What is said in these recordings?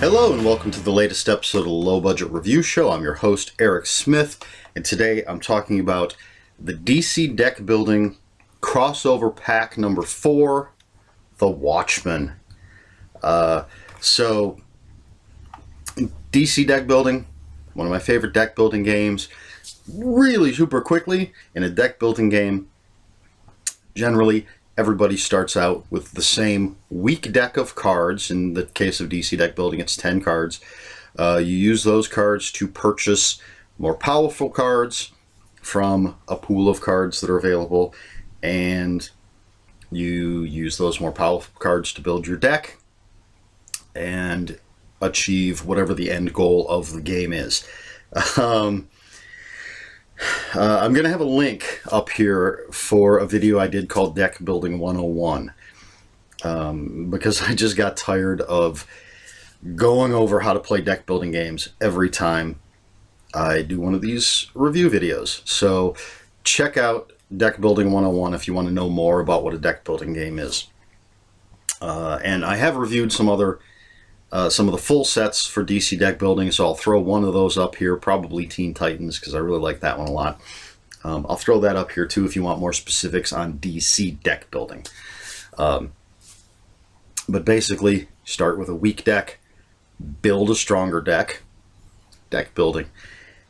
Hello and welcome to the latest episode of the Low Budget Review Show. I'm your host, Eric Smith, and today I'm talking about the DC deck building crossover pack number 4, the Watchmen. So, DC deck building, one of my favorite deck building games. Really super quickly, in a deck building game, generally everybody starts out with the same weak deck of cards. In the case of DC deck building, it's 10 cards. You use those cards to purchase more powerful cards from a pool of cards that are available, and you use those more powerful cards to build your deck and achieve whatever the end goal of the game is. I'm going to have a link up here for a video I did called Deck Building 101, because I just got tired of going over how to play deck building games every time I do one of these review videos. So check out Deck Building 101 if you want to know more about what a deck building game is. And I have reviewed some of the full sets for DC deck building, so I'll throw one of those up here, probably Teen Titans, because I really like that one a lot. I'll throw that up here too if you want more specifics on DC deck building. But basically, start with a weak deck, build a stronger deck building,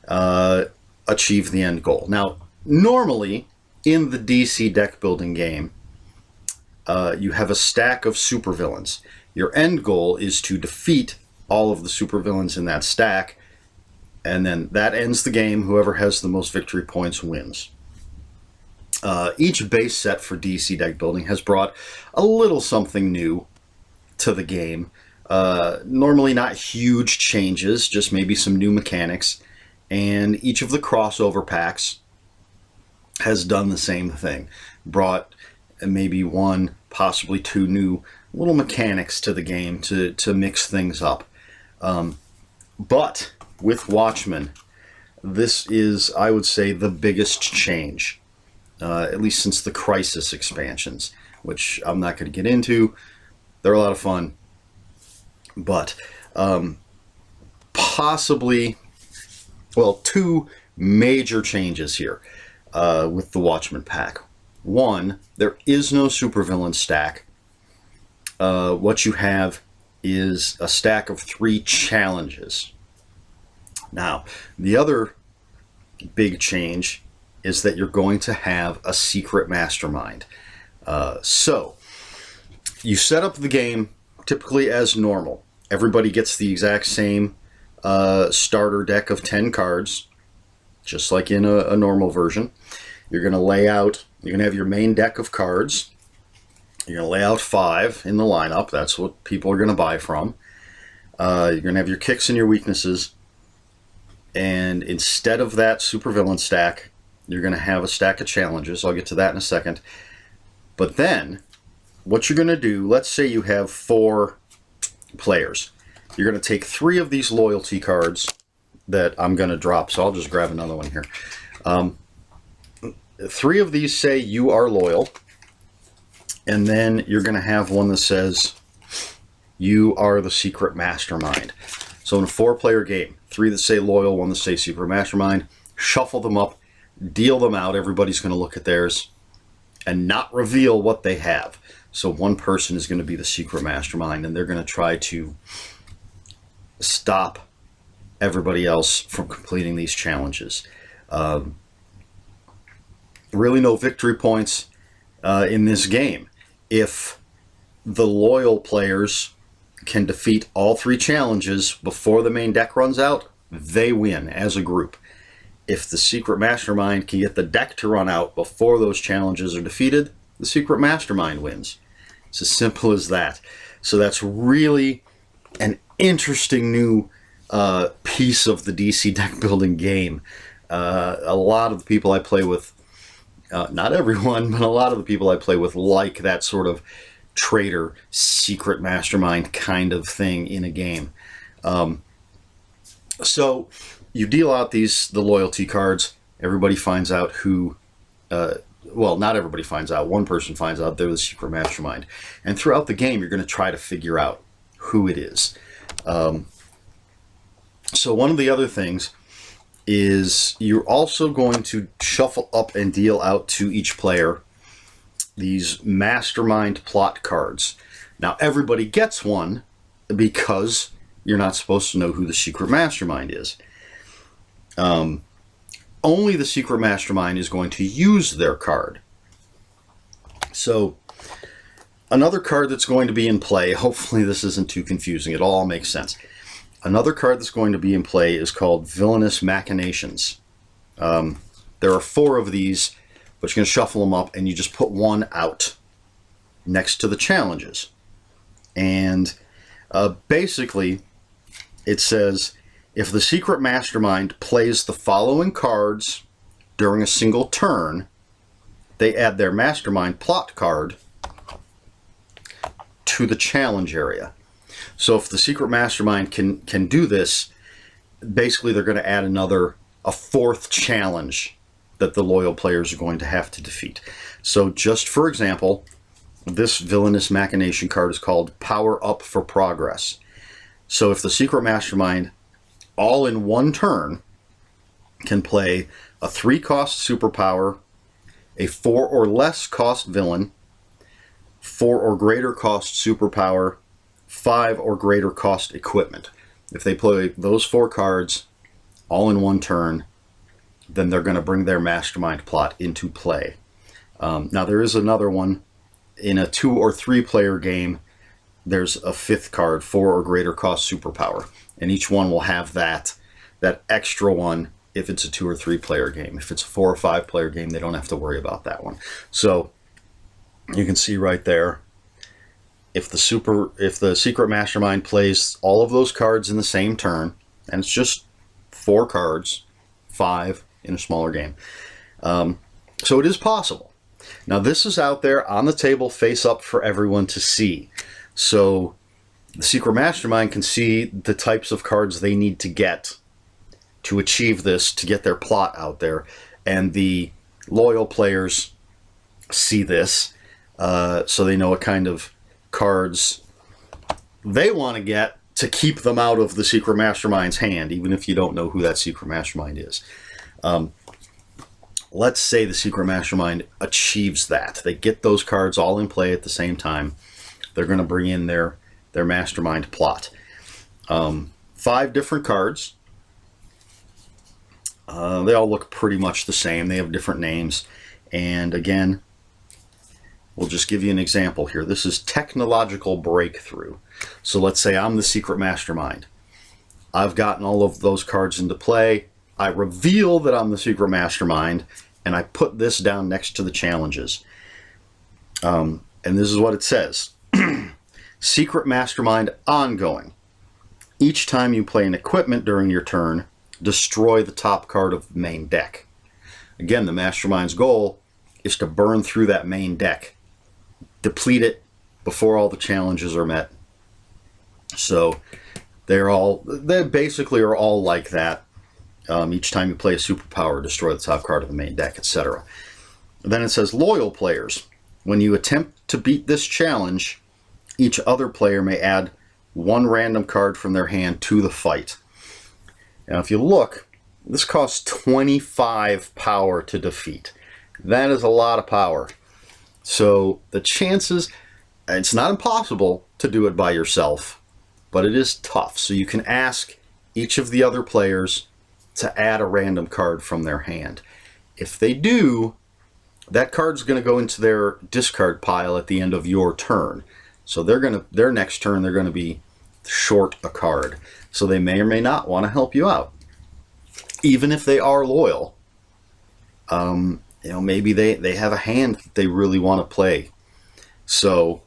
achieve the end goal. Now, normally, in the DC deck building game, you have a stack of supervillains. Your end goal is to defeat all of the supervillains in that stack, and then that ends the game. Whoever has the most victory points wins. Each base set for DC deck building has brought a little something new to the game. Normally not huge changes, just maybe some new mechanics. And each of the crossover packs has done the same thing. Brought maybe one, possibly two new little mechanics to the game to mix things up. But with Watchmen, this is, I would say, the biggest change, at least since the Crisis expansions, which I'm not going to get into. They're a lot of fun. But possibly, well, two major changes here with the Watchmen pack. One, there is no supervillain stack. What you have is a stack of 3 challenges. Now, the other big change is that you're going to have a secret mastermind. So, you set up the game typically as normal. Everybody gets the exact same starter deck of 10 cards, just like in a normal version. You're going to have your main deck of cards. You're going to lay out 5 in the lineup. That's what people are going to buy from. You're going to have your kicks and your weaknesses. And instead of that supervillain stack, you're going to have a stack of challenges. I'll get to that in a second. But then, what you're going to do, let's say you have 4 players. You're going to take 3 of these loyalty cards that I'm going to drop. So I'll just grab another one here. 3 of these say you are loyal. And then you're going to have one that says, you are the secret mastermind. So in a 4-player game, 3 that say loyal, 1 that say secret mastermind, shuffle them up, deal them out. Everybody's going to look at theirs and not reveal what they have. So one person is going to be the secret mastermind, and they're going to try to stop everybody else from completing these challenges. Really no victory points in this game. If the loyal players can defeat all 3 challenges before the main deck runs out, they win as a group. If the secret mastermind can get the deck to run out before those challenges are defeated, the secret mastermind wins. It's as simple as that. So that's really an interesting new piece of the DC deck building game. A lot of the people I play with, not everyone, but a lot of the people I play with like that sort of traitor, secret mastermind kind of thing in a game. So you deal out the loyalty cards. Everybody finds out who, well, not everybody finds out. One person finds out they're the secret mastermind. And throughout the game, you're going to try to figure out who it is. So one of the other things is you're also going to shuffle up and deal out to each player these mastermind plot cards. Now everybody gets one because you're not supposed to know who the secret mastermind is. Only the secret mastermind is going to use their card. So another card that's going to be in play, hopefully this isn't too confusing, it all makes sense. Another card that's going to be in play is called Villainous Machinations. There are 4 of these, but you're going to shuffle them up and you just put one out next to the challenges. And basically it says, if the secret mastermind plays the following cards during a single turn, they add their mastermind plot card to the challenge area. So if the secret mastermind can do this, basically they're going to add a 4th challenge that the loyal players are going to have to defeat. So just for example, this Villainous Machination card is called Power Up for Progress. So if the secret mastermind, all in one turn, can play a 3-cost superpower, a 4 or less cost villain, 4 or greater cost superpower, 5 or greater cost equipment. If they play those 4 cards all in one turn, then they're going to bring their mastermind plot into play. Now there is another one. In a 2 or 3 player game, there's a 5th card, 4 or greater cost superpower. And each one will have that extra one if it's a 2 or 3 player game. If it's a 4 or 5 player game, they don't have to worry about that one. So you can see right there, if the secret mastermind plays all of those cards in the same turn, and it's just 4 cards, 5 in a smaller game. So it is possible. Now this is out there on the table face up for everyone to see. So the secret mastermind can see the types of cards they need to get to achieve this, to get their plot out there. And the loyal players see this, so they know what kind of cards they want to get to keep them out of the secret mastermind's hand, even if you don't know who that secret mastermind is. Let's say the secret mastermind achieves that. They get those cards all in play at the same time. They're going to bring in their mastermind plot. 5 different cards. They all look pretty much the same. They have different names. And again, we'll just give you an example here. This is Technological Breakthrough. So let's say I'm the secret mastermind. I've gotten all of those cards into play. I reveal that I'm the secret mastermind, and I put this down next to the challenges. And this is what it says. Secret Mastermind Ongoing. Each time you play an equipment during your turn, destroy the top card of the main deck. Again, the mastermind's goal is to burn through that main deck, deplete it before all the challenges are met. So they basically are all like that. Each time you play a superpower, destroy the top card of the main deck, etc. Then it says loyal players. When you attempt to beat this challenge, each other player may add 1 random card from their hand to the fight. Now if you look, this costs 25 power to defeat. That is a lot of power. So the chances, it's not impossible to do it by yourself, but it is tough. So you can ask each of the other players to add a random card from their hand. If they do, that card's going to go into their discard pile at the end of your turn. So their next turn they're going to be short a card. So they may or may not want to help you out. Even if they are loyal, maybe they have a hand that they really want to play. So,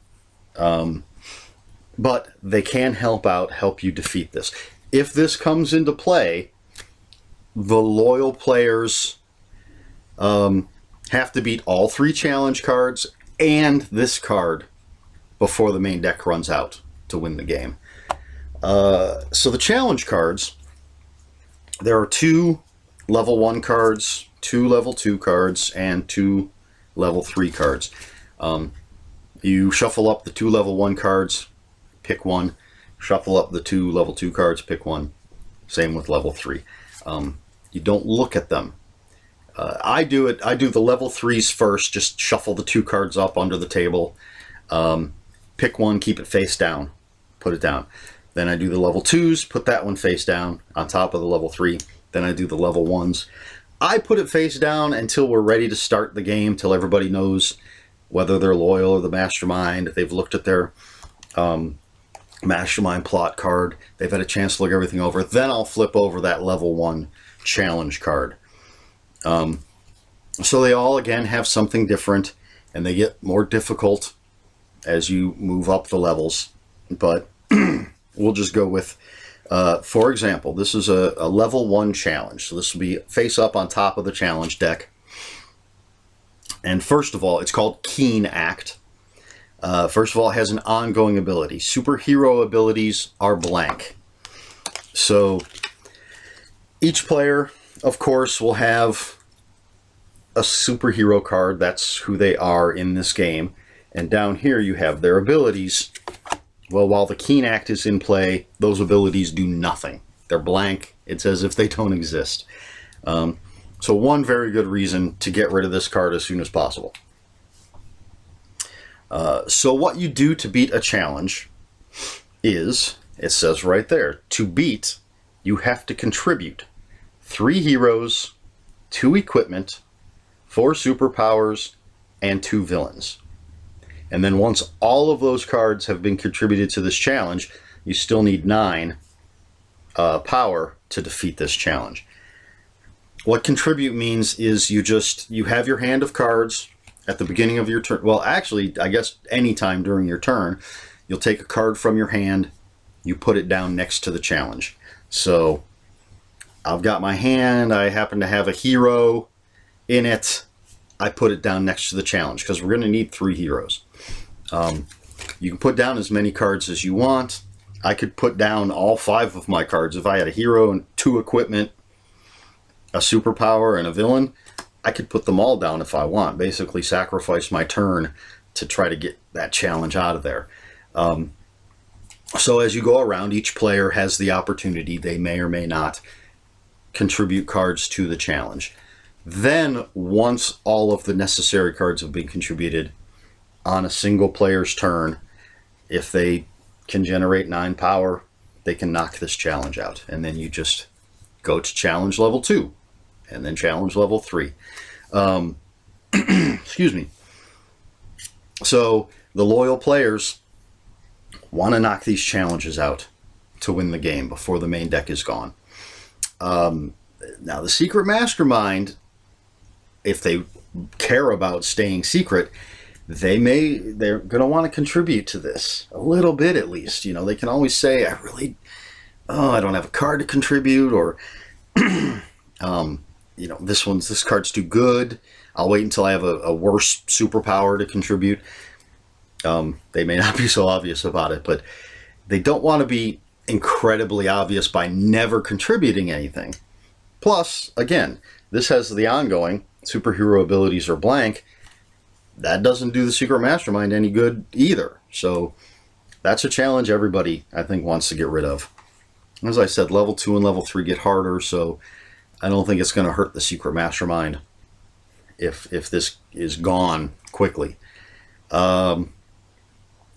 but they can help you defeat this. If this comes into play, the loyal players have to beat all 3 challenge cards and this card before the main deck runs out to win the game. So the challenge cards, there are 2 level 1 cards, 2 level 2 cards, and 2 level 3 cards. You shuffle up the 2 level 1 cards, pick one, shuffle up the 2 level 2 cards, pick one. Same with level 3. You don't look at them. I do it. I do the level 3s first. Just shuffle the 2 cards up under the table. Pick one, keep it face down, put it down. Then I do the level 2s, put that one face down on top of the level 3. Then I do the level 1s. I put it face down until we're ready to start the game, till everybody knows whether they're loyal or the mastermind. If they've looked at their mastermind plot card, they've had a chance to look everything over. Then I'll flip over that level 1 challenge card. So they all, again, have something different, and they get more difficult as you move up the levels. But we'll just go with, for example, this is a level 1 challenge. So this will be face up on top of the challenge deck. And first of all, it's called Keen Act. First of all, it has an ongoing ability. Superhero abilities are blank. So each player, of course, will have a superhero card. That's who they are in this game. And down here you have their abilities. Well, while the Keen Act is in play, those abilities do nothing. They're blank. It's as if they don't exist. So one very good reason to get rid of this card as soon as possible. So what you do to beat a challenge is, it says right there, to beat, you have to contribute 3 heroes, 2 equipment, 4 superpowers, and 2 villains. And then once all of those cards have been contributed to this challenge, you still need 9 power to defeat this challenge. What contribute means is you have your hand of cards at the beginning of your turn. Well, actually, I guess any time during your turn, you'll take a card from your hand, you put it down next to the challenge. So I've got my hand, I happen to have a hero in it, I put it down next to the challenge because we're going to need 3 heroes. You can put down as many cards as you want. I could put down all 5 of my cards. If I had a hero and 2 equipment, a superpower, and a villain, I could put them all down if I want. Basically sacrifice my turn to try to get that challenge out of there. So as you go around, each player has the opportunity, they may or may not, contribute cards to the challenge. Then, once all of the necessary cards have been contributed on a single player's turn, if they can generate 9 power, they can knock this challenge out. And then you just go to challenge level 2, and then challenge level 3. Excuse me. So, the loyal players want to knock these challenges out to win the game before the main deck is gone. Now, the secret mastermind, if they care about staying secret, they're going to want to contribute to this a little bit, at least. You know, they can always say, I don't have a card to contribute, or you know, this card's too good, I'll wait until I have a worse superpower to contribute. They may not be so obvious about it, but they don't want to be incredibly obvious by never contributing anything. Plus, again, this has the ongoing superhero abilities are blank. That doesn't do the secret mastermind any good either. So that's a challenge everybody, I think, wants to get rid of. As I said, level 2 and level 3 get harder, so I don't think it's going to hurt the secret mastermind if this is gone quickly.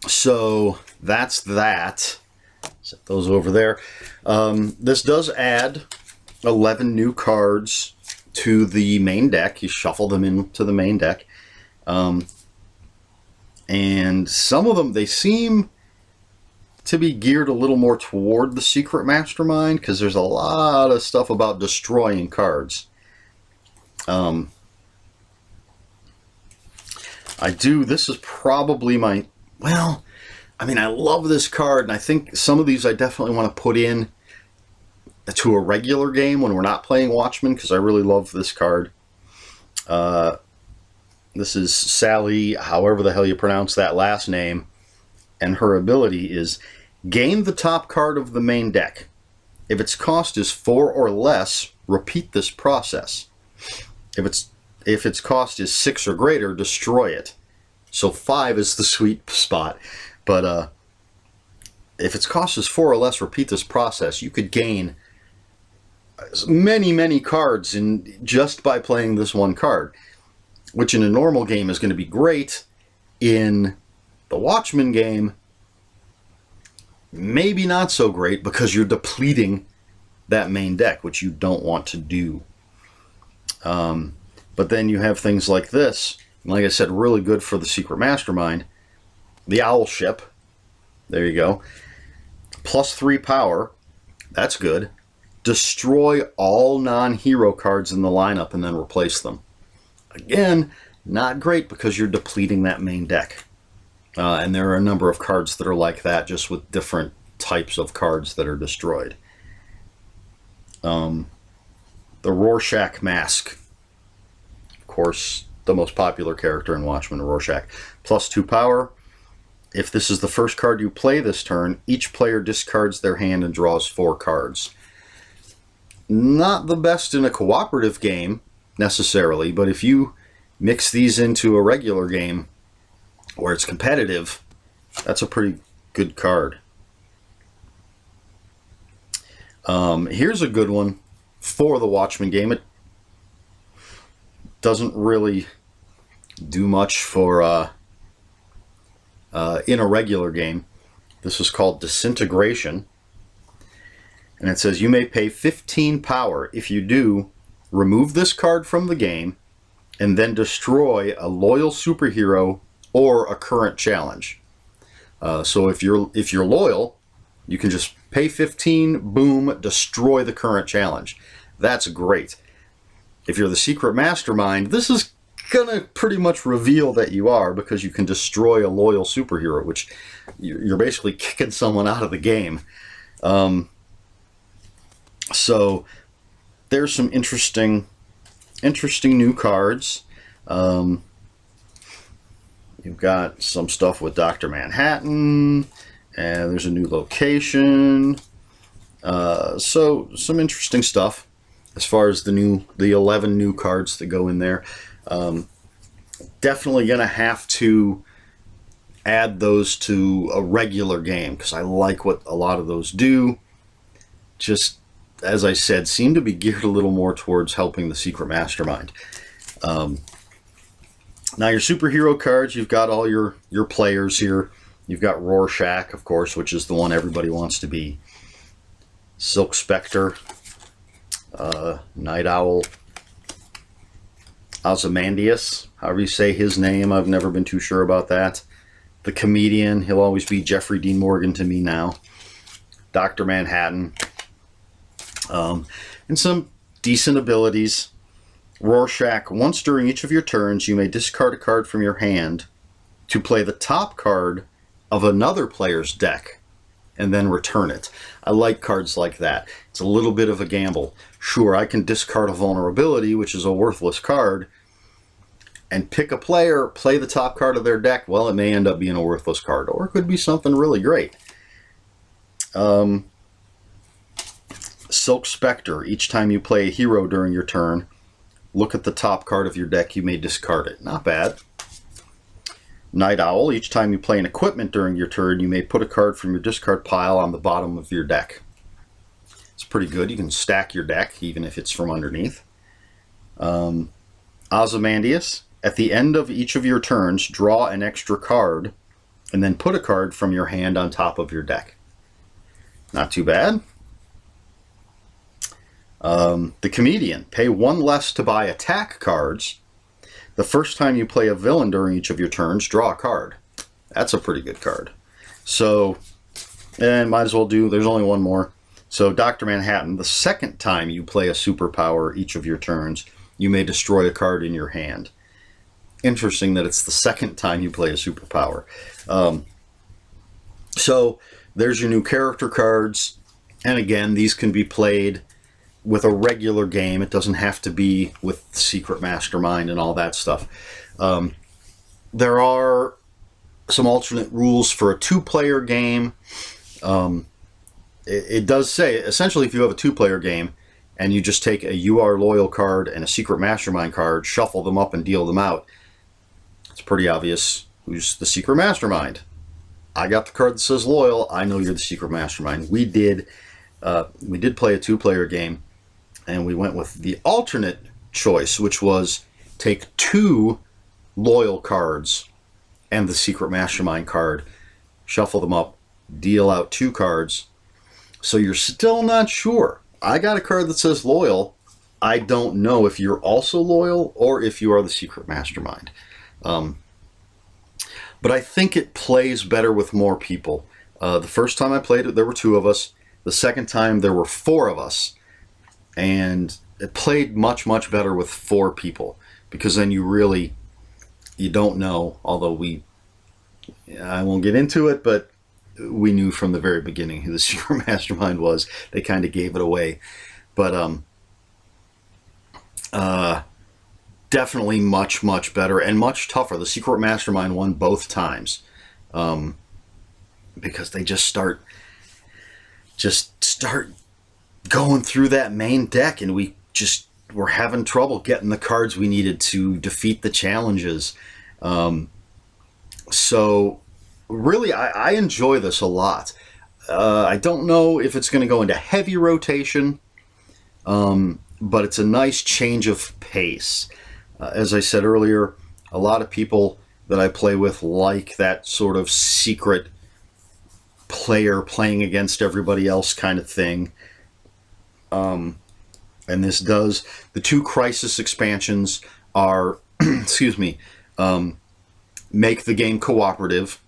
So that's that. Set those over there. This does add 11 new cards to the main deck. You shuffle them into the main deck. And some of them, they seem to be geared a little more toward the secret mastermind, because there's a lot of stuff about destroying cards. This is probably my, well, I mean, I love this card, and I think some of these I definitely want to put in to a regular game when we're not playing Watchmen, because I really love this card. This is Sally, however the hell you pronounce that last name, and her ability is gain the top card of the main deck. If its cost is 4 or less, repeat this process. If its cost is 6 or greater, destroy it. So 5 is the sweet spot. But if its cost is 4 or less, repeat this process. You could gain many, many cards in just by playing this one card, which in a normal game is going to be great. In the Watchmen game, maybe not so great because you're depleting that main deck, which you don't want to do. But then you have things like this. Like I said, really good for the Secret Mastermind. The Owl Ship. There you go. +3 power. That's good. Destroy all non-hero cards in the lineup and then replace them. Again, not great because you're depleting that main deck. And there are a number of cards that are like that, just with different types of cards that are destroyed. The Rorschach Mask. Of course, the most popular character in Watchmen, Rorschach. +2 power. If this is the first card you play this turn, each player discards their hand and draws 4 cards. Not the best in a cooperative game, necessarily, but if you mix these into a regular game where it's competitive, that's a pretty good card. Here's a good one for the Watchmen game. It doesn't really do much for in a regular game. This is called Disintegration. And it says you may pay 15 power. If you do, remove this card from the game and then destroy a loyal superhero or a current challenge. So if you're loyal, you can just pay 15, boom, destroy the current challenge. That's great. If you're the Secret Mastermind, this is gonna pretty much reveal that you are, because you can destroy a loyal superhero, which you're basically kicking someone out of the game. So there's some interesting new cards. You've got some stuff with Dr. Manhattan, and there's a new location. So some interesting stuff as far as the 11 new cards that go in there. Definitely gonna have to add those to a regular game because I like what a lot of those do. Just as I said, seem to be geared a little more towards helping the Secret Mastermind. Now your superhero cards, you've got all your players here. You've got Rorschach, of course, which is the one everybody wants to be. Silk Spectre, Night Owl, Ozymandias, however you say his name, I've never been too sure about that. The Comedian, he'll always be Jeffrey Dean Morgan to me now. Dr. Manhattan. And some decent abilities. Rorschach, once during each of your turns, you may discard a card from your hand to play the top card of another player's deck and then return it. I like cards like that. It's a little bit of a gamble. Sure, I can discard a vulnerability, which is a worthless card, and pick a player, play the top card of their deck. Well, it may end up being a worthless card, or it could be something really great. Silk Spectre, each time you play a hero during your turn, look at the top card of your deck, you may discard it. Not bad. Night Owl, each time you play an equipment during your turn, you may put a card from your discard pile on the bottom of your deck. It's pretty good. You can stack your deck, even if it's from underneath. Ozymandias, at the end of each of your turns, draw an extra card, and then put a card from your hand on top of your deck. Not too bad. The Comedian, pay 1 less to buy attack cards. The first time you play a villain during each of your turns, draw a card. That's a pretty good card. So, and might as well do, there's only one more. So Dr. Manhattan, the second time you play a superpower each of your turns, you may destroy a card in your hand. Interesting that it's the second time you play a superpower. So there's your new character cards. And again, these can be played with a regular game. It doesn't have to be with Secret Mastermind and all that stuff. There are some alternate rules for a 2-player game. It does say, essentially, if you have a 2-player game and you just take a You Are Loyal card and a Secret Mastermind card, shuffle them up and deal them out, it's pretty obvious who's the Secret Mastermind. I got the card that says loyal. I know you're the secret mastermind. We did play a 2-player game, and we went with the alternate choice, which was take 2 loyal cards and the secret mastermind card, shuffle them up, deal out 2 cards. So you're still not sure. I got a card that says loyal. I don't know if you're also loyal or if you are the secret mastermind. But I think it plays better with more people. The first time I played it, there were 2 of us. The second time, there were 4 of us. And it played much, much better with 4 people. Because then you don't know, although I won't get into it, but we knew from the very beginning who the secret mastermind was. They kind of gave it away. But definitely much, much better and much tougher. The secret mastermind won both times, because they just start going through that main deck, and we just were having trouble getting the cards we needed to defeat the challenges. So really, I enjoy this a lot. I don't know if it's going to go into heavy rotation, but it's a nice change of pace. As I said earlier, a lot of people that I play with like that sort of secret player playing against everybody else kind of thing. And this does. The 2 Crisis expansions are, excuse me, make the game cooperative.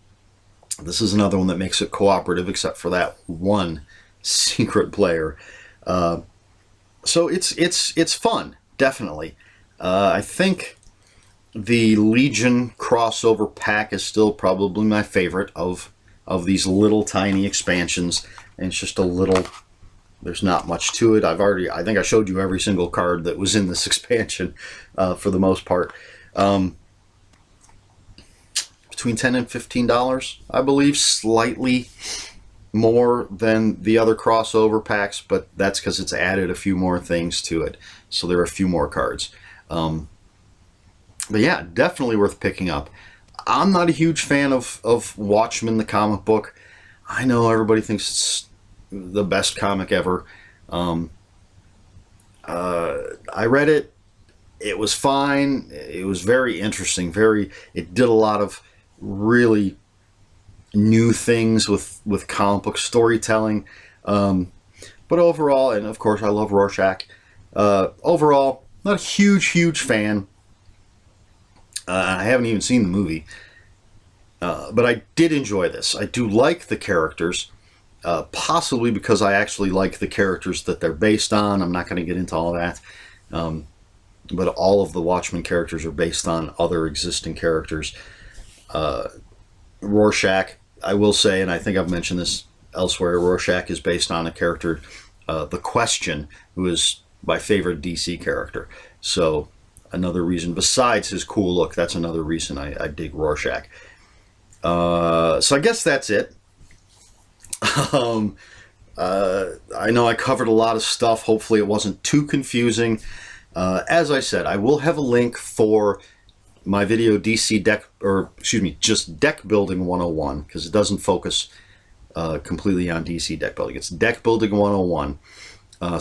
This is another one that makes it cooperative, except for that 1 secret player. So it's fun, definitely. I think the Legion crossover pack is still probably my favorite of these little tiny expansions. And it's just a little, there's not much to it. I think I showed you every single card that was in this expansion, for the most part. Between $10 and $15, I believe, slightly more than the other crossover packs, but that's because it's added a few more things to it. So there are a few more cards. But yeah, definitely worth picking up. I'm not a huge fan of Watchmen, the comic book. I know everybody thinks it's the best comic ever. I read it. It was fine. It was very interesting. It did a lot of really new things with comic book storytelling. But overall, and of course I love Rorschach. Overall, not a huge fan. I haven't even seen the movie. But I did enjoy this. I do like the characters. Possibly because I actually like the characters that they're based on. I'm not going to get into all of that. But all of the Watchmen characters are based on other existing characters. Rorschach, I will say, and I think I've mentioned this elsewhere, Rorschach is based on a character, The Question, who is my favorite DC character. So another reason, besides his cool look, that's another reason I dig Rorschach. So I guess that's it. I know I covered a lot of stuff. Hopefully it wasn't too confusing. As I said, I will have a link for my video just Deck Building 101, because it doesn't focus completely on DC deck building. It's Deck Building 101.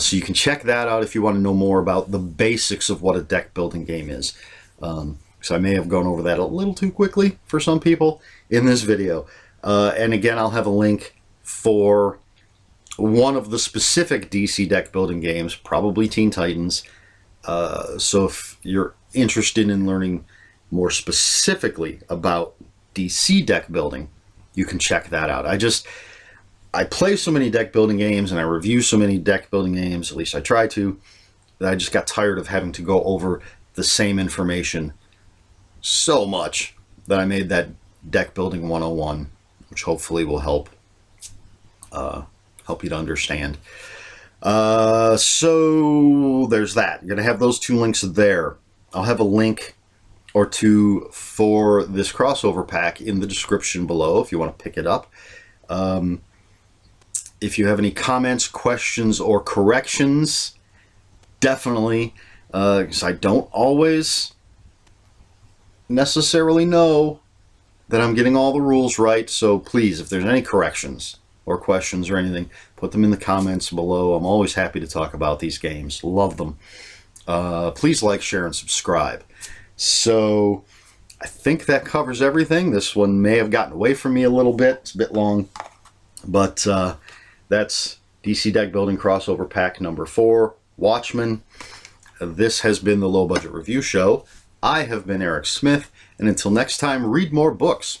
So you can check that out if you want to know more about the basics of what a deck building game is. So I may have gone over that a little too quickly for some people in this video. And again, I'll have a link for one of the specific DC deck building games, probably Teen Titans. So if you're interested in learning more specifically about DC deck building, you can check that out. I play so many deck building games and I review so many deck building games, at least I try to, that I just got tired of having to go over the same information so much that I made that Deck Building 101, which hopefully will help you to understand. So there's that. You're going to have those 2 links there. I'll have a link or 2 for this crossover pack in the description below if you want to pick it up. If you have any comments, questions, or corrections, definitely, because I don't always necessarily know that I'm getting all the rules right. So please, if there's any corrections or questions or anything, put them in the comments below. I'm always happy to talk about these games. Love them. Please like, share, and subscribe. So I think that covers everything. This one may have gotten away from me a little bit. It's a bit long. But that's DC Deck Building Crossover Pack number 4, Watchmen. This has been the Low Budget Review Show. I have been Eric Smith, and until next time, read more books.